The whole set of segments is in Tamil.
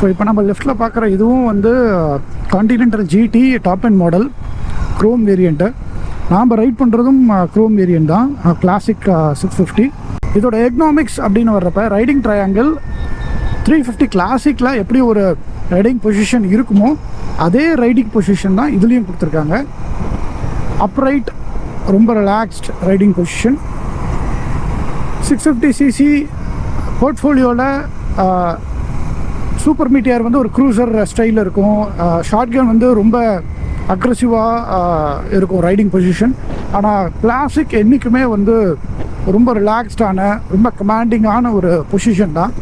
ஸோ இப்போ நம்ம லெஃப்ட்டில் பார்க்குற இதுவும் வந்து continental GT top and model chrome variant. நாம் ரைட் பண்ணுறதும் க்ரோம் வேரியண்ட் தான், கிளாசிக் 650. இதோட எக்னாமிக்ஸ் அப்படின்னு வர்றப்ப ரைடிங் ட்ரையாங்கிள் 350 கிளாசிக்கில் எப்படி ஒரு ரைடிங் பொசிஷன் இருக்குமோ அதே ரைடிங் பொசிஷன் தான் இதுலேயும் கொடுத்துருக்காங்க. அப்ரைட், ரொம்ப ரிலாக்ஸ்ட் ரைடிங் பொசிஷன். 650cc போர்ட்ஃபோலியோவில் சூப்பர் மீட்டியர் வந்து ஒரு க்ரூசர் ஸ்டைலில் இருக்கும். ஷார்ட் கன் வந்து ரொம்ப அக்ரெசிவாக இருக்கும் ரைடிங் பொசிஷன். ஆனால் கிளாசிக் என்றைக்குமே வந்து ரொம்ப ரிலாக்ஸ்டான, ரொம்ப கமாண்டிங்கான ஒரு பொசிஷன் தான்.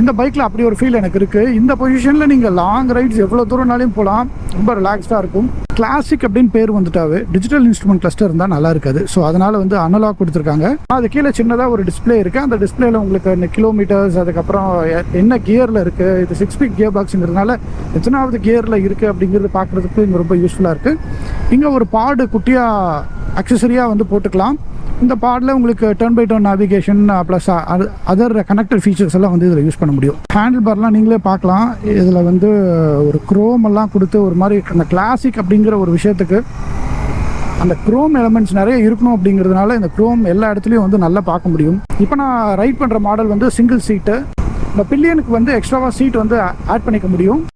இந்த பைக்கில் அப்படி ஒரு ஃபீல் எனக்கு இருக்குது. இந்த பொசிஷனில் நீங்கள் லாங் ரைட்ஸ் எவ்வளோ தூரம்னாலையும் போகலாம், ரொம்ப ரிலாக்ஸ்டாக இருக்கும். கிளாசிக் அப்படின்னு பேர் வந்துட்டாவே டிஜிட்டல் இன்ஸ்ட்ருமெண்ட் கிளஸ்டர் இருந்தால் நல்லா இருக்காது. ஸோ அதனால் வந்து அனலாக் கொடுத்துருக்காங்க. அது கீழே சின்னதாக ஒரு டிஸ்பிளே இருக்குது. அந்த டிஸ்பிளேல உங்களுக்கு இந்த கிலோமீட்டர்ஸ், அதுக்கப்புறம் என்ன கியரில் இருக்குது, இது 6 ஸ்பீட் கியர் பாக்ஸுங்கிறதுனால எத்தனாவது கியரில் இருக்குது அப்படிங்கிறது பார்க்குறதுக்கு இங்கே ரொம்ப யூஸ்ஃபுல்லாக இருக்குது. இங்கே ஒரு பாடு குட்டியாக அக்சசரியாக வந்து போட்டுக்கலாம். இந்த பாடில் உங்களுக்கு turn by turn navigation plus other connected features எல்லாம் வந்து இதில் யூஸ் பண்ண முடியும். ஹேண்டில் பார்லாம் நீங்களே பார்க்கலாம். இதில் வந்து ஒரு க்ரோம் எல்லாம் கொடுத்து ஒரு மாதிரி அந்த கிளாசிக் அப்படிங்கிற ஒரு விஷயத்துக்கு அந்த க்ரோம் எலமெண்ட்ஸ் நிறைய இருக்கணும் அப்படிங்கிறதுனால இந்த க்ரோம் எல்லா இடத்துலையும் வந்து நல்லா பார்க்க முடியும். இப்போ நான் ரைட் பண்ணுற மாடல் வந்து சிங்கிள் சீட்டு. இந்த பில்லியனுக்கு வந்து எக்ஸ்ட்ராவாக சீட் வந்து ஆட் பண்ணிக்க முடியும்.